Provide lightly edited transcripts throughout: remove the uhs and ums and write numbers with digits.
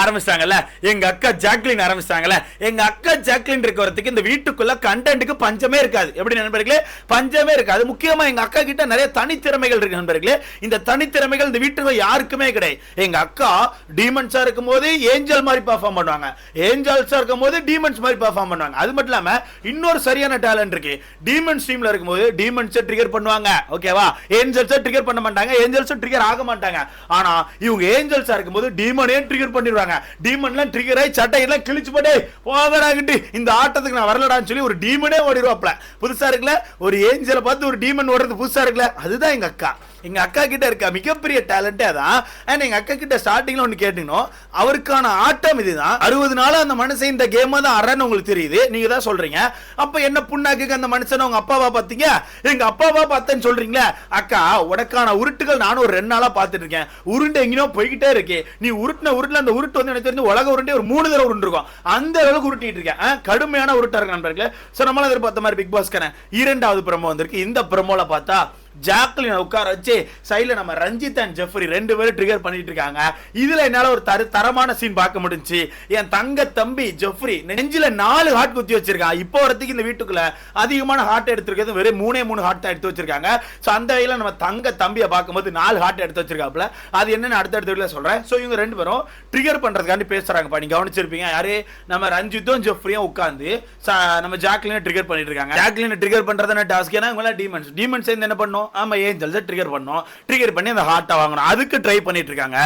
ஆரம்பிச்சாங்கல்ல எங்க அக்கா ஜாக்லின் ஆரம்பிச்சாங்கல்ல எங்க அக்கா ஜாக்லின் இருக்கிறதுக்கு இந்த வீட்டுக்குள்ள கண்டென்ட்க்கு பஞ்சமே இருக்காது. எப்படி நண்பர்களே, பஞ்சமே இருக்காது. முக்கியமா எங்க அக்கா கிட்ட நிறைய தனித்திறமைகள் இருக்கு நண்பர்களே. இந்த தனித்திறமைகள் இந்த வீட்டுல யாருக்குமே கிடையாது. எங்க அக்கா டீமன்ஸா இருக்கும்போது ஏஞ்சல் மாதிரி பெர்ஃபார்ம் பண்ணுவாங்க, ஏஞ்சல்ஸா இருக்கும்போது டீமன்ஸ் மாதிரி பெர்ஃபார்ம் பண்ணுவாங்க. அது மட்டும் இல்லாம இன்னொரு சரியான டேலண்ட் இருக்கு. டீமன்ஸ் டீம்ல இருக்கும்போது டீமன்ஸ் ட்ரிகர் பண்ணுவாங்க, ஓகேவா? ஏஞ்சல்ஸ் ட்ரிகர் பண்ண மாட்டாங்க, ஏஞ்சல்ஸ் ட்ரிகர் ஆக மாட்டாங்க. ஆனா இவங்க ஏஞ்சல்ஸா இருக்கும்போது டீமனே ட்ரிகர் பண்ணிடுவாங்க. டீமன்லாம் ட்ரிகர் ஆகி சட்டையெல்லாம் கிழிச்சு போட்டு போகடாங்கிட்டு இந்த ஆட்டத்துக்கு நான் வரலடான்னு சொல்லி ஒரு டீமனே ஓடிடுவாப்ல. புதுசா இருக்குல்ல, ஒரு ஏஞ்சலை பார்த்து ஒரு டீமன் ஓடுறது புதுசா இருக்குல்ல. அதுதான் எங்க அக்கா. எங்க அக்கா கிட்ட இருக்க மிகப்பெரிய டேலண்டே அதான். அண்ட் எங்க அக்கா கிட்ட ஸ்டார்டிங்ல ஒன்னு கேட்டீங்கன்னா அவருக்கான ஆட்டம் இதுதான். 60 நாளா அந்த மனுஷன் இந்த கேம் தான் ஆடுறன்னு உங்களுக்கு தெரியுது, நீங்க தான் சொல்றீங்க. அப்ப என்ன புண்ணாக்கு அந்த மனுஷன் உங்க அப்பாவா பாத்தீங்க, எங்க அப்பாவா பார்த்தேன்னு சொல்றீங்களா? அக்கா, உனக்கான உருட்டுகள் நானும் ஒரு 2 நாளா பார்த்துட்டு இருக்கேன். உருண்டை எங்கேயோ போய்கிட்டே இருக்கு. நீ உருட்டுல அந்த உருட்டு வந்து எனக்கு தெரிஞ்சு உலக உருண்டை ஒரு 3 தடவை உருண்டு இருக்கும். அந்த அளவுக்கு உருட்டிட்டு இருக்கேன். கடுமையான உருட்டா இருக்கு நண்பர்களே. சோ நம்மள எதிர்பார்த்த மாதிரி பிக் பாஸ்க்கான 2வது ப்ரோமோ வந்திருக்கு. இந்த ப்ரோமோல பார்த்தா ஜாக்லின் உட்கார வச்சு சைடுல நம்ம ரஞ்சித் அண்ட் ஜெஃப்ரி 2 பேரும் ட்ரிகர் பண்ணிட்டு இருக்காங்க. இதுல என்னால ஒரு தரமான சீன் பார்க்க முடிஞ்சு. என் தங்க தம்பி ஜெஃப்ரி நெஞ்சில 4 ஹார்ட் குத்தி வச்சிருக்கான். இப்போ வரதுக்கு இந்த வீட்டுக்குள்ள அதிகமான ஹார்ட் எடுத்துருக்கிறது வெறும் 3 ஹார்ட் தான் எடுத்து வச்சிருக்காங்க. சோ அந்த வகையில நம்ம தங்க தம்பியை பார்க்கும்போது 4 ஹார்ட் எடுத்து வச்சிருக்காப்ல. அது என்னன்னு அடுத்தடுத்த வீடியோல சொல்றேன். சோ இவங்க 2 பேரும் ட்ரிகர் பண்றதுக்காண்டி பேசுறாங்கப்பா. நீங்க கவனிச்சிருப்பீங்க. யாரு நம்ம ரஞ்சித்தும் ஜெஃப்ரியும் உட்கார்ந்து நம்ம ஜாக்லினை ட்ரிகர் பண்ணிட்டு இருக்காங்க. ஜாக்லினை ட்ரிகர் பண்றதுனா டாஸ்க். ஏன்னா இவங்க டீமன்ஸ் என்ன பண்ணும், ஆமா ஏஞ்சல்ஸ் ட்ரிகர் பண்ணோம், ட்ரிகர் பண்ணி அந்த ஹார்ட்டை வாங்கணும். அதுக்கு ட்ரை பண்ணிட்டு இருக்காங்க.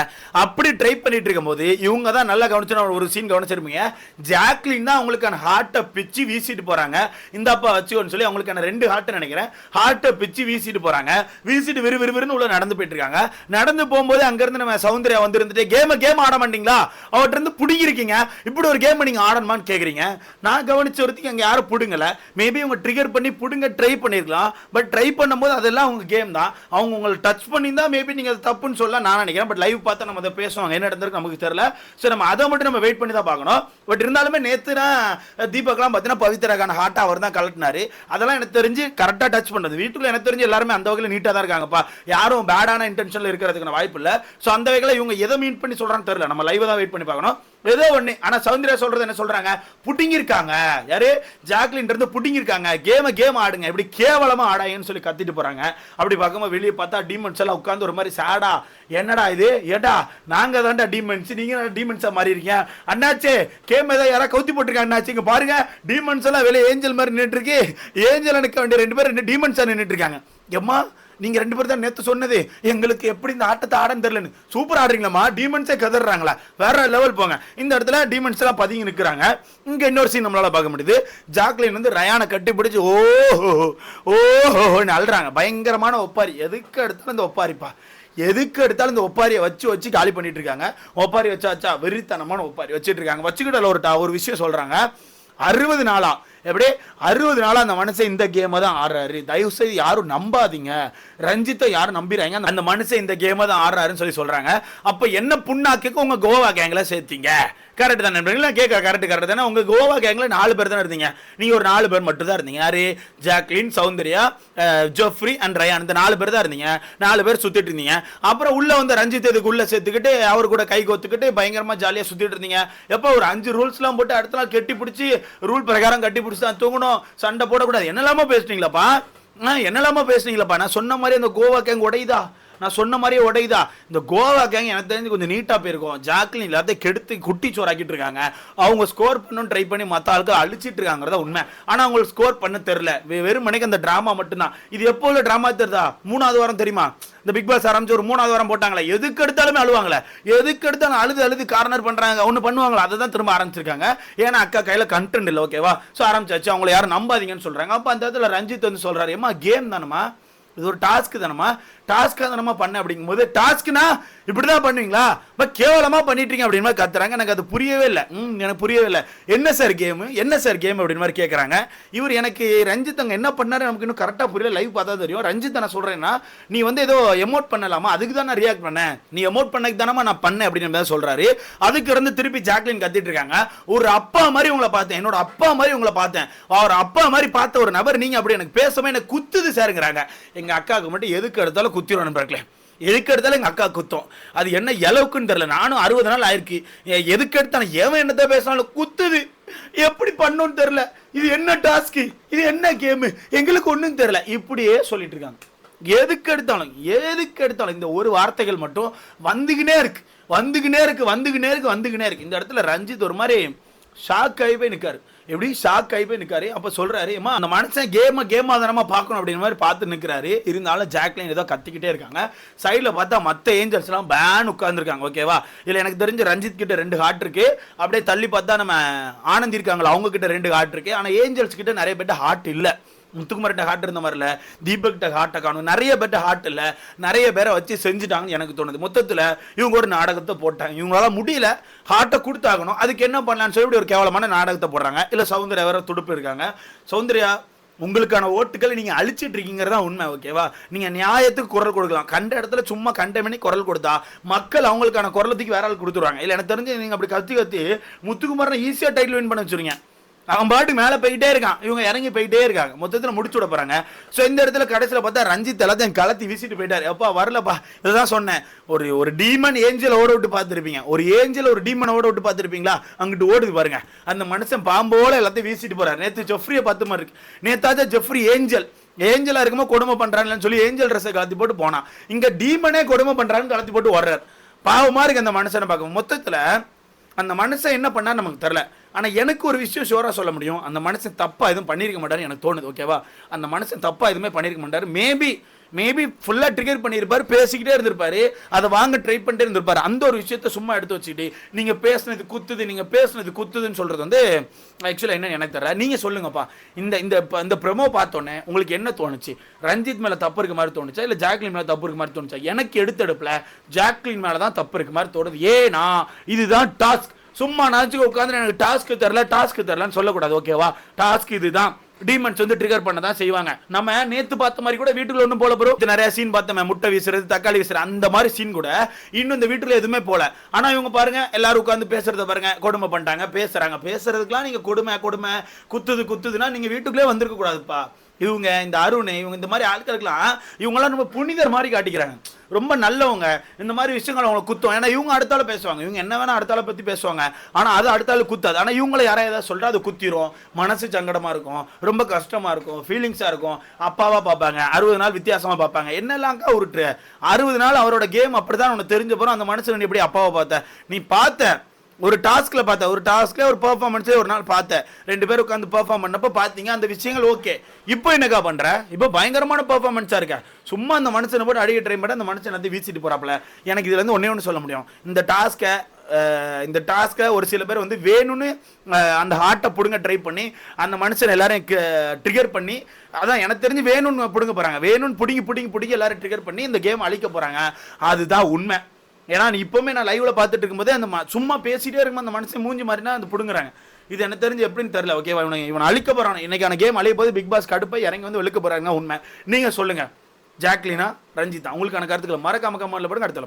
அப்படி ட்ரை பண்ணிட்டு இருக்கும்போது இவங்க தான் நல்லா கவனிச்சு ஒரு சீன் கவனிச்சிருப்பீங்க. ஜாக்லின் தான் அவங்களுக்கான ஹார்ட்டை பிச்சு வீசிட்டு போறாங்க. இந்த அப்பா வச்சுக்கோன்னு சொல்லி அவங்களுக்கான 2 ஹார்ட் நினைக்கிறேன், ஹார்ட்டை பிச்சு வீசிட்டு போறாங்க. வீசிட்டு விறுவிறுன்னு உள்ள நடந்து போயிட்டு இருக்காங்க. நடந்து போகும்போது அங்க இருந்து நம்ம சௌந்தர்யா வந்து இருந்துட்டு கேம் ஆட மாட்டீங்களா, அவர்கிட்ட இருந்து புடிங்கிருக்கீங்க, இப்படி ஒரு கேம் நீங்க ஆடணுமான்னு கேக்குறீங்க. நான் கவனிச்ச ஒருத்திக்கு அங்க யாரும் புடுங்கல. மேபி அவங்க ட்ரிகர் பண்ணி புடுங்க ட்ரை பண்ணிருக்கலாம். பட் ட்ரை பண்ணும்போது அதெல்லாம் அவங்க கேம் தான். அவங்க உங்களை டச் பண்ணியிருந்தா மேபி நீங்க அது தப்புன்னு சொல்ல நான் நினைக்கிறேன். பட் லைவ் பார்த்தா நம்ம அதை பேசுவாங்க, என்ன நடந்திருக்கு நமக்கு தெரியல. சோ நம்ம அதை மட்டும் நம்ம வெயிட் பண்ணி தான் பார்க்கணும். பட் இருந்தாலுமே நேத்து தீபக்லாம் பார்த்தீங்கன்னா பவித்ராக்கான ஹார்ட்டா அவர் தான் கலட்டினாரு. அதெல்லாம் எனக்கு தெரிஞ்சு கரெக்டா டச் பண்றது. வீட்டுக்குள்ள எனக்கு தெரிஞ்சு எல்லாருமே அந்த வகையில் நீட்டா தான் இருக்காங்கப்பா. யாரும் பேடான இன்டென்ஷன்ல இருக்கிறதுக்கான வாய்ப்பு இல்லை. சோ அந்த வகையில் இவங்க எதை மீன் பண்ணி சொல்றான்னு தெரியல. நம்ம லைவ் தான் வெயிட் பண்ணி பார்க்கணும். ஏதோ ஒண்ணு. ஆனா சௌந்தர்யா சொல்றது என்ன சொல்றாங்க, புட்டிங்கிருக்காங்க. யாரு? ஜாக்லின் இருந்து புட்டிங்கிருக்காங்க. கேம் ஆடுங்க, இப்படி கேவலமா ஆடாயன்னு சொல்லி கத்திட்டு போறாங்க. அப்படி பார்க்கும்போது வெளியே பார்த்தா டீமன்ஸ் எல்லாம் உட்கார்ந்து ஒரு மாதிரி சாடா, என்னடா இது, ஏடா நாங்க தான்டா டீமன்ஸ், நீங்க டீமன்ஸா மாறி இருக்கீங்க அண்ணாச்சே, கேம் ஏதோ யாரா கவுத்தி போட்டிருக்காங்க அண்ணாச்சு. இங்க பாருங்க டீமன்ஸ் எல்லாம் வெளியே ஏஞ்சல் மாதிரி நின்றுட்டு இருக்கு. ஏஞ்சல் நிற்க வேண்டிய 2 பேர் டீமன்ஸா நின்றுட்டு இருக்காங்க. எம்மா நீங்க 2 பேர் தான் நேத்து சொன்னது எங்களுக்கு எப்படி இந்த ஆட்டத்தை ஆடன்னு தெரியலன்னு. சூப்பர் ஆடுறீங்களா, டீமன்ஸே கதறாங்களா, வேற லெவல் போங்க. இந்த இடத்துல டீமன்ஸ் எல்லாம் பதுங்கி நிற்கிறாங்க. இங்க இன்னொரு சீன் நம்மளால பார்க்க முடியுது. ஜாக்லின் வந்து ரயானை கட்டி பிடிச்சு ஓஹோன்னு அழுறாங்க. பயங்கரமான ஒப்பாரி. எதுக்கு எடுத்தாலும் இந்த ஒப்பாரிப்பா, எதுக்கு எடுத்தாலும் இந்த ஒப்பாரியை வச்சு காலி பண்ணிட்டு இருக்காங்க. ஒப்பாரி வச்சா வெறித்தனமான ஒப்பாரி வச்சுட்டு இருக்காங்க. வச்சுக்கிட்ட ஒரு விஷயம் சொல்றாங்க. 60 நாளா எப்படி 60 நாளா அந்த மனுஷன் இந்த கேமை தான் ஆடுறாரு. தயவு செய்து யாரும் நம்பாதீங்க, ரஞ்சித்தை யாரும் நம்பிடுறாங்க, அந்த மனுஷன் இந்த கேமை தான் ஆடுறாருன்னு சொல்லி சொல்றாங்க. அப்ப என்ன புண்ணாக்கு உங்க கோவா கேங்ல சேர்த்தீங்க? கரெக்ட் தான் நண்பர்களா, கேட்க கரெக்ட் தானே. உங்க கோவா கேங்ல 4 பேர் தான் இருந்தீங்க. நீங்க ஒரு 4 பேர் மட்டும் தான் இருந்தீங்க. யாரு? Jacqueline, Soundarya, Jeffrey and Ryan. இந்த 4 பேர் தான் இருந்தீங்க. 4 பேர் சுத்திட்டு இருந்தீங்க. அப்புறம் உள்ள வந்து ரஞ்சித் இதுக்கு உள்ள சேர்த்துக்கிட்டு அவர் கூட கை கோத்துக்கிட்டு பயங்கரமா ஜாலியா சுத்திட்டு இருந்தீங்க. எப்ப ஒரு 5 ரூல்ஸ் எல்லாம் போட்டு அடுத்த நாள் கட்டி பிடிச்சி ரூல் பிரகாரம் கட்டி பிடிச்சி தான் தூங்கணும், சண்டை போடக்கூடாது, என்னெல்லாமோ பேசுனீங்களாப்பா, நான் சொன்ன மாதிரி அந்த கோவா கேங் உடையுதா, நான் சொன்ன மாதிரியே உடையுதா? இந்த கோவா கேங் எனக்கு தெரிஞ்சு கொஞ்சம் நீட்டா போயிருக்கும். ஜாக்லின் எல்லாத்தையும் கெடுத்து குட்டி சோறாக்கிட்டு இருக்காங்க. அவங்க ஸ்கோர் பண்ணணும்னு ட்ரை பண்ணி மற்ற ஆளுக்கு அழிச்சிட்டு இருக்காங்கிறத உண்மை. ஆனா அவங்களுக்கு ஸ்கோர் பண்ண தெரியல. வெறும் மணிக்கு அந்த டிராமா மட்டும்தான். இது எப்போ உள்ள டிராமா தெரியுதா? 3வது வாரம் தெரியுமா? இந்த பிக் பாஸ் ஆரம்பிச்சு ஒரு 3வது வாரம் போட்டாங்களே, எதுக்கு எடுத்தாலுமே அழுவாங்களே, எதுக்கு எடுத்தாலும் அழுது கார்னர் பண்றாங்க, ஒண்ணு பண்ணுவாங்களா, அதை தான் திரும்ப ஆரம்பிச்சிருக்காங்க. ஏன்னா அக்கா கையில கண்டென்ட் இல்லை, ஓகேவா? சோ ஆரம்பிச்சாச்சு. அவங்களை யாரும் நம்பாதீங்கன்னு சொல்றாங்க. அப்ப அந்த இடத்துல ரஞ்சித் வந்து சொல்றாரு, ஏமா கேம் தானமா, இது ஒரு டாஸ்க் தானமா, டாஸ்க் தானமா பண்ண அப்படிங்கும்போது, டாஸ்க்னா இப்படிதான் பண்ணுவீங்களா, கேவலமா பண்ணிட்டு இருக்கீங்க அப்படின்னு கத்துறாங்க. எனக்கு அது புரியவே இல்லை. எனக்கு புரியவே இல்லை. என்ன சார் கேம் அப்படின்னு மாதிரி கேட்கறாங்க. இவர் எனக்கு ரஞ்சித் அங்க என்ன பண்ணாரு நமக்கு இன்னும் கரெக்டா புரியல. லைவ் பார்த்தா தெரியும். ரஞ்சித் நான் சொல்றேன்னா, நீ வந்து ஏதோ எமோட் பண்ணலாமா, அதுக்கு தான் நான் ரியாக்ட் பண்ணேன், நீ எமோட் பண்ணக்கு தானமா நான் பண்ணேன் அப்படின்னு சொல்றாரு. அதுக்கு இருந்து திருப்பி ஜாக்லின் கத்திட்டு இருக்காங்க. ஒரு அப்பா மாதிரி உங்களை பார்த்தேன், என்னோட அப்பா மாதிரி உங்களை பார்த்தேன், அவர் அப்பா மாதிரி பார்த்த ஒரு நபர் நீங்க அப்படி எனக்கு பேசாம எனக்கு குத்துது சாருங்கிறாங்க. எங்க அக்காவுக்கு மட்டும் எதுக்கு எடுத்தாலும் குத்திரும் நண்பர்களே. எதுக்கு எடுத்தாலும் எங்கள் அக்கா குத்தம். அது என்ன அளவுக்குன்னு தெரியல. நானும் 60 நாள் ஆயிருக்கு. எதுக்கு எடுத்தாலும் ஏன் என்னதான் பேசினாலும் குத்துது. எப்படி பண்ணணும்னு தெரியல. இது என்ன டாஸ்க்கு, இது என்ன கேமு, எங்களுக்கு ஒன்றும் தெரியல. இப்படியே சொல்லிட்டு இருக்காங்க. எதுக்கு எடுத்தாலும் இந்த ஒரு வார்த்தைகள் மட்டும் வந்துகினே இருக்கு. இந்த இடத்துல ரஞ்சித் ஒரு மாதிரி ஷாக் ஆகி போய் நிற்காரு. எப்படி ஷாக் ஆகி போய் நிற்காரு. அப்போ சொல்றாரு, அம்மா அந்த மனுஷன் கேமா தானமா பார்க்கணும் அப்படிங்கிற மாதிரி பார்த்து நிற்கிறாரு. இருந்தாலும் ஜாக்லின் ஏதோ கத்திக்கிட்டே இருக்காங்க. சைடில் பார்த்தா மற்ற ஏஞ்சல்ஸ்லாம் பேன் உட்காந்துருக்காங்க. ஓகேவா? இல்லை எனக்கு தெரிஞ்ச ரஞ்சித் கிட்ட 2 ஹார்ட் இருக்கு. அப்படியே தள்ளி பார்த்தா நம்ம ஆனந்தி இருக்காங்களா, அவங்க கிட்ட 2 ஹார்ட் இருக்கு. ஆனால் ஏஞ்சல்ஸ் கிட்ட நிறைய பேர்ட்ட ஹார்ட் இல்லை. முத்துக்குமார்ட்ட ஹார்ட் இருந்த மாதிரி இல்லை, தீபக்கிட்ட ஹார்ட்டை காணும். நிறைய பேர்ட்ட ஹார்ட் இல்லை, நிறைய பேரை வச்சு செஞ்சுட்டாங்கன்னு எனக்கு தோணுது. மொத்தத்தில் இவங்க ஒரு நாடகத்தை போட்டாங்க. இவங்களால முடியல, ஹார்ட்டை கொடுத்தாகணும். அதுக்கு என்ன பண்ணலான்னு சொல்லி ஒரு கேவலமான நாடகத்தை போடுறாங்க. இல்லை சௌந்தர்யா வேற துடுப்பு இருக்காங்க. சௌந்தர்யா, உங்களுக்கான ஓட்டுகளை நீங்கள் அழிச்சிட்டு இருக்கீங்கிறதா உண்மை. ஓகேவா? நீங்கள் நியாயத்துக்கு குரல் கொடுக்கலாம். கண்ட இடத்துல சும்மா கண்டமணி குரல் கொடுத்தா மக்கள் அவங்களுக்கான குரலத்துக்கு வேற ஆள் கொடுத்துருவாங்க. இல்லை எனக்கு தெரிஞ்சு நீங்கள் அப்படி கத்தி முத்துக்குமார் ஈஸியாக டைட்டில் வின் பண்ண வச்சுருங்க. அவன் பாட்டு மேலே போயிட்டே இருக்கான், இவங்க இறங்கி போயிட்டே இருக்காங்க. மொத்தத்தில் முடிச்சு விட போறாங்க. ஸோ இந்த இடத்துல கடைசியில் பார்த்தா ரஞ்சித் எல்லாத்தையும் கலத்தி வீசிட்டு போயிட்டாரு. அப்பா வரலப்பா, இதுதான் சொன்னேன். ஒரு டீமன் ஏஞ்சல் ஓட விட்டு பார்த்துருப்பீங்க, ஒரு ஏஞ்சல் ஒரு டீமன் ஓட விட்டு பார்த்துருப்பீங்களா? அங்கிட்டு ஓடுது பாருங்க. அந்த மனுஷன் பாம்போல எல்லாத்தையும் வீசிட்டு போறாரு. நேற்று ஜெஃப்ரியை பார்த்த மாதிரி இருக்கு. நேத்தாச்சா ஜெஃப்ரி ஏஞ்சலா இருக்கும்போது கொடுமை பண்றாங்கன்னு சொல்லி ஏஞ்சல் ட்ரெஸ்ஸை கலத்தி போட்டு போனான். இங்க டீமனே கொடுமை பண்றாங்கன்னு கலத்தி போட்டு வர்றாரு. பாவமா இருக்கு அந்த மனுஷனை பார்க்க. மொத்தத்தில் அந்த மனுஷன் என்ன பண்ணா நமக்கு தெரியல. ஆனால் எனக்கு ஒரு விஷயம் ஷோராக சொல்ல முடியும், அந்த மனுஷன் தப்பாக எதுவும் பண்ணியிருக்க மாட்டாரு எனக்கு தோணுது. ஓகேவா? அந்த மனுஷன் தப்பாக எதுவுமே பண்ணியிருக்க மாட்டார். மேபி ஃபுல்லாக ட்ரிகர் பண்ணியிருப்பார், பேசிக்கிட்டே இருந்திருப்பாரு, அதை வாங்க ட்ரை பண்ணிட்டே இருந்திருப்பாரு. அந்த ஒரு விஷயத்த சும்மா எடுத்து வச்சுக்கிட்டு நீங்கள் பேசுனது குத்துதுன்னு சொல்கிறது வந்து ஆக்சுவலாக என்ன எனக்கு தெரியல. நீங்கள் சொல்லுங்கப்பா, இந்த ப்ரொமோ பார்த்தோன்னே உங்களுக்கு என்ன தோணுச்சு? ரஞ்சித் மேலே தப்பு இருக்க மாதிரி தோணுச்சா, இல்லை ஜாக்லின் மேலே தப்பு இருக்க மாதிரி தோணுச்சா? எனக்கு எடுத்தெடுப்பில் ஜாக்லின் மேலே தான் தப்பு இருக்க மாதிரி தோணுது. ஏன்னா இதுதான் டாஸ்க். சும்மா நினச்சிக்க உட்காந்து எனக்கு டாஸ்க்கு தெரிலன்னு சொல்லக்கூடாது. ஓகேவா? டாஸ்க் இதுதான். டீமன்ஸ் வந்து ட்ரிகர் பண்ண தான் செய்வாங்க. நம்ம நேத்து பார்த்த மாதிரி கூட வீட்டுக்குள்ள ஒன்றும் போல போறோம். நிறைய சீன் பார்த்தோம், முட்டை வீசுறது, தக்காளி வீசுறது, அந்த மாதிரி சீன் கூட இன்னும் இந்த வீட்டுல எதுவுமே போல. ஆனா இவங்க பாருங்க, எல்லாரும் உட்காந்து பேசுறத பாருங்க, கொடுமை பண்ணிட்டாங்க, பேசுறதுக்கெல்லாம் நீங்க கொடுமை குத்துதுன்னா நீங்க வீட்டுக்குள்ளே வந்திருக்க கூடாதுப்பா. இவங்க இந்த அருண், இவங்க இந்த மாதிரி ஆட்களுக்கெல்லாம் இவங்கெல்லாம் ரொம்ப புனிதர் மாதிரி காட்டிக்கிறாங்க. ரொம்ப நல்லவங்க. இந்த மாதிரி விஷயங்கள் அவங்களை குத்தும். ஏன்னா இவங்க அடுத்தால பேசுவாங்க, இவங்க என்ன வேணா அடுத்தால பற்றி பேசுவாங்க. ஆனால் அது அடுத்தால குத்தாது. ஆனால் இவங்களை யாராவது ஏதாவது சொல்கிறா அது குத்திரும். மனசு சங்கடமாக இருக்கும், ரொம்ப கஷ்டமாக இருக்கும், ஃபீலிங்ஸாக இருக்கும். அப்பாவாக பார்ப்பாங்க, 60 நாள் வித்தியாசமாக பார்ப்பாங்க. என்னெல்லாம்க்கா உருட்டு 60 நாள் அவரோட கேம் அப்படி தான் உனக்கு தெரிஞ்ச போகிறோம். அந்த மனுஷன் எப்படி அப்பாவை பார்த்த நீ பார்த்த ஒரு டாஸ்க்ல ஒரு பெர்ஃபார்மன்ஸே ஒரு நாள் பார்த்தேன். 2 பேர் உட்காந்து பெர்ஃபார்ம் பண்ணப்போ பார்த்தீங்க அந்த விஷயங்கள். ஓகே, இப்போ என்னக்கா பண்ற? இப்போ பயங்கரமான பெர்ஃபார்மன்ஸா இருக்க. சும்மா அந்த மனுஷனை போட்டு அடிக்க ட்ரை பண்ண அந்த மனுஷன் வந்து வீசிட்டு போறாப்ல. எனக்கு இதுல இருந்து ஒன்னே சொல்ல முடியும், இந்த டாஸ்கை ஒரு சில பேர் வந்து வேணும்னு அந்த ஹார்ட்டை பிடுங்க ட்ரை பண்ணி அந்த மனுஷன் எல்லாரும் ட்ரிகர் பண்ணி, அதான் எனக்கு தெரிஞ்சு வேணும்னு பிடுங்க போறாங்க. வேணும்னு பிடிங்கி எல்லாரும் ட்ரிகர் பண்ணி இந்த கேம் அழிக்க போறாங்க. அதுதான் உண்மை. ஏன்னா இப்பவுமே நான் லைவ்ல பார்த்துட்டு இருக்கும்போதே அந்த சும்மா பேசிட்டே இருக்கும் அந்த மனுஷன் மூஞ்சி மாதிரினா அந்த பிடுங்குறாங்க. இது எனக்கு தெரிஞ்சு எப்படின்னு தெரியல. ஓகேவா? இவன் அழிக்க போறான். இன்னைக்கான கேம் அழிய போது பிக் பாஸ் கடுப்பை இறங்கி வந்து வெளுக்க போறாங்க. உண்மை. நீங்க சொல்லுங்க, ஜாக்லினா ரஞ்சிதா? உங்களுக்கான கருத்துக்களை மறக்காம கமெண்ட்ல போடுங்க. அடுத்த